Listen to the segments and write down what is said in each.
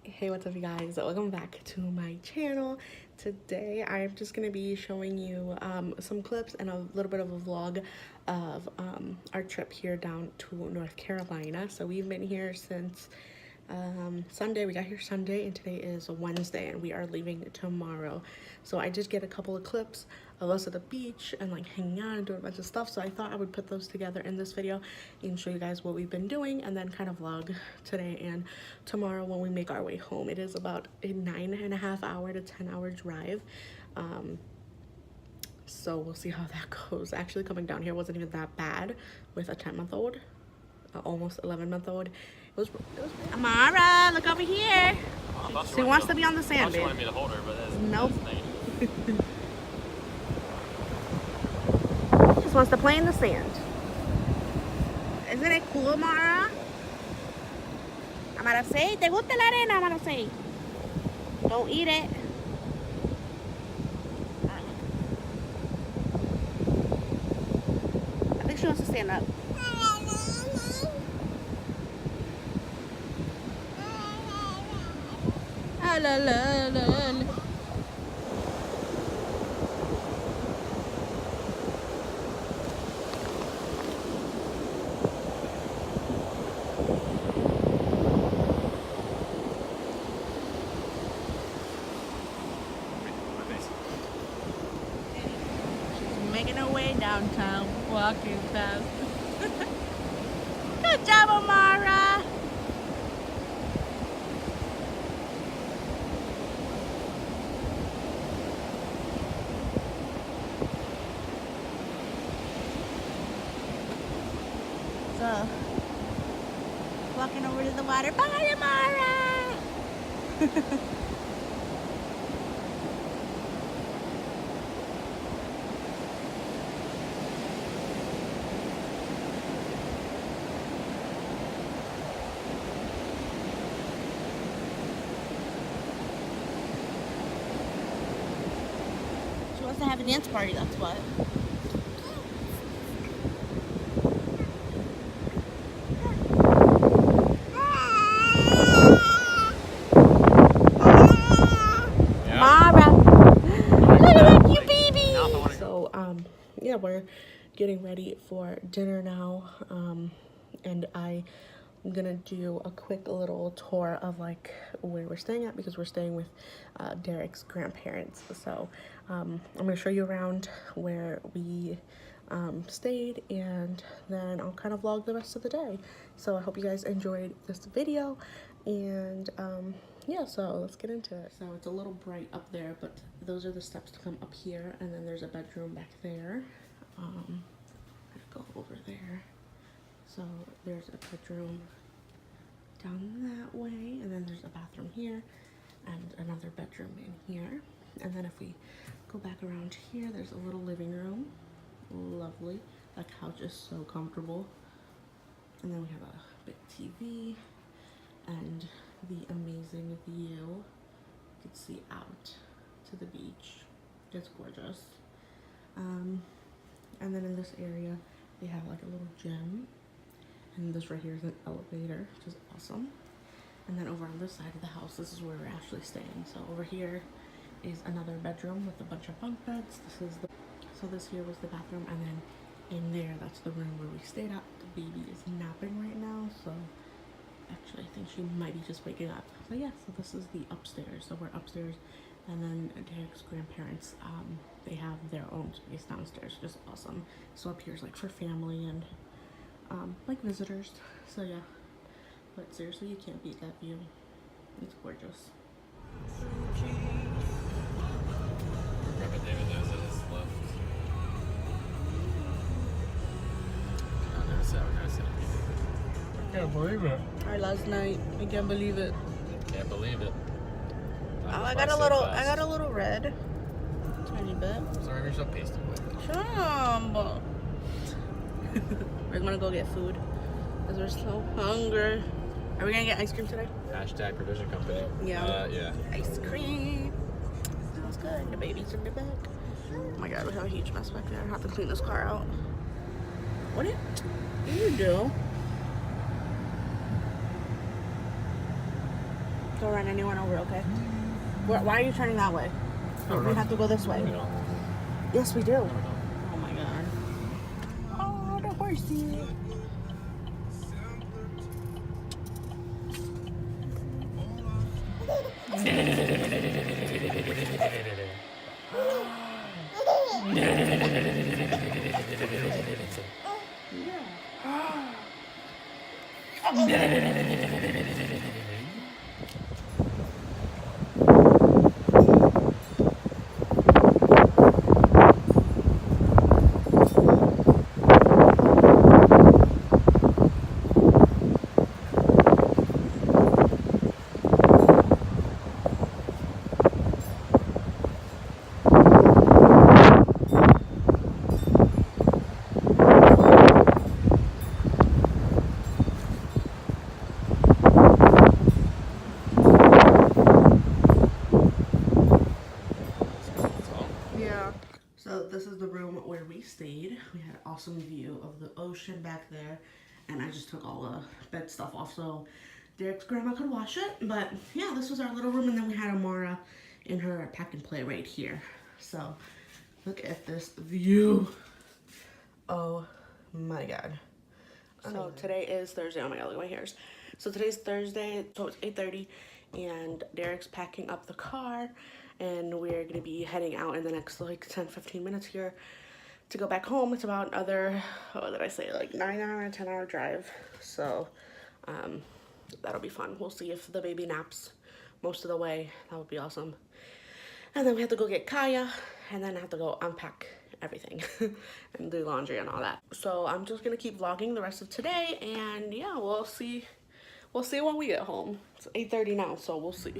Hey, what's up you guys? Welcome back to my channel. Today I'm just gonna be showing you some clips and a little bit of a vlog of our trip here down to North Carolina. So we've been here since Sunday. We got here Sunday and today is Wednesday and we are leaving tomorrow. So I did get a couple of clips of us at the beach and like hanging out and doing a bunch of stuff, so I thought I would put those together in this video and show you guys what we've been doing and then kind of vlog today and tomorrow when we make our way home. It is about a 9.5 hour to 10-hour drive, so we'll see how that goes. Actually, coming down here wasn't even that bad with a 10-month-old, almost 11-month-old. It was Amara, look over here. She wants to be on the sand. She wanted me to hold her, but that's, nope. That's Just wants to play in the sand. Isn't it cool, Amara? Amara, say, ¿te gusta la arena? Amara, say. Don't eat it. I think she wants to stand up. La, la, la, la. She's making her way downtown, walking fast. Good job, Amara. So, walking over to the water. Bye, Amara! She wants to have a dance party, that's what. Yeah, we're getting ready for dinner now, and I'm gonna do a quick little tour of like where we're staying at because we're staying with Derek's grandparents. So I'm gonna show you around where we stayed, and then I'll kind of vlog the rest of the day. So I hope you guys enjoyed this video, and yeah, so let's get into it. So it's a little bright up there, but those are the steps to come up here, and then there's a bedroom back there. I'm gonna go over there. So there's a bedroom down that way, and then there's a bathroom here and another bedroom in here. And then if we go back around here, there's a little living room. Lovely. That couch is so comfortable. And then we have a big TV and the amazing view. You can see out to the beach. It's gorgeous. And then in this area they have like a little gym, and this right here is an elevator, which is awesome. And then over on this side of the house, this is where we're actually staying. So over here is another bedroom with a bunch of bunk beds. So this here was the bathroom, and then in there, that's the room where we stayed at. The baby is napping right now, so actually I think she might be just waking up. But yeah, so this is the upstairs. So we're upstairs, and then Derek's grandparents, they have their own space downstairs, which is awesome. So up here is like for family and like visitors. So yeah, but seriously, you can't beat that view. It's gorgeous. Robert David knows it is left. I can't believe it. Our last night, I can't believe it. Can't believe it. Oh, I got a little red. Tiny bit. Sorry, you're so pasty white. Chum. We're gonna go get food because we're so hungry. Are we gonna get ice cream today? Hashtag provision company. Yeah. Yeah. Ice cream. Sounds good. The baby's in the back. Oh my god, we have a huge mess back there. I have to clean this car out. What do you do? Don't run anyone over, okay? Why are you turning that way? We have to go this way. We don't. Yes, we do. No, we don't. Oh my god. Oh, the horsey. Yeah. So this is the room where we stayed. We had an awesome view of the ocean back there, and I just took all the bed stuff off so Derek's grandma could wash it. But yeah, this was our little room, and then we had Amara in her pack and play right here. So look at this view. Oh my god. So today is Thursday. Oh my god, look at my hairs. So today's Thursday, so it's 8:30, and Derek's packing up the car, and we're gonna be heading out in the next like 10-15 minutes here to go back home. It's about another, what did I say, like 9-hour, 10-hour drive. So that'll be fun. We'll see if the baby naps most of the way. That would be awesome. And then we have to go get Kaya, and then I have to go unpack everything and do laundry and all that. So I'm just gonna keep vlogging the rest of today, and yeah, we'll see when we get home. It's 8:30 now, so we'll see.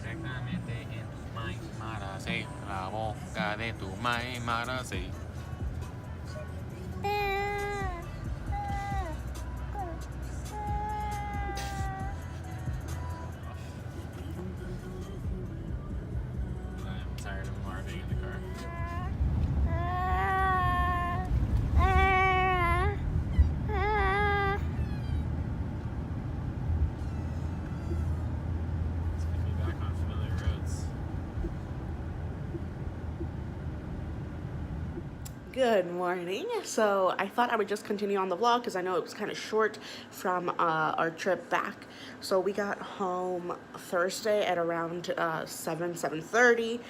Directamente en tus manos, la boca de tu madre. I'm tired of Mar being in the car. Let's get me back on familiar roads. Good morning. So I thought I would just continue on the vlog because I know it was kind of short from our trip back. So we got home Thursday at around 7:30.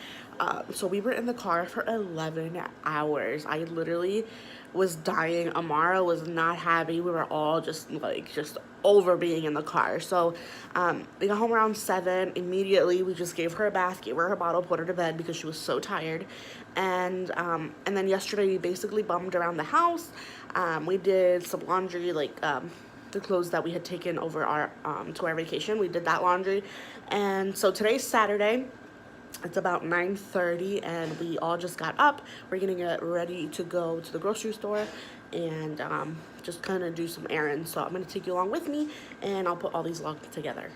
So we were in the car for 11 hours. I literally was dying. Amara was not happy. We were all just over being in the car. So we got home around 7. Immediately we just gave her a bath, gave her her bottle, put her to bed because she was so tired. And then yesterday we basically bummed around the house. We did some laundry, like the clothes that we had taken over our to our vacation. We did that laundry. And so today's Saturday. It's about 9:30, and we all just got up. We're gonna get ready to go to the grocery store and just kind of do some errands. So I'm gonna take you along with me, and I'll put all these vlogs together.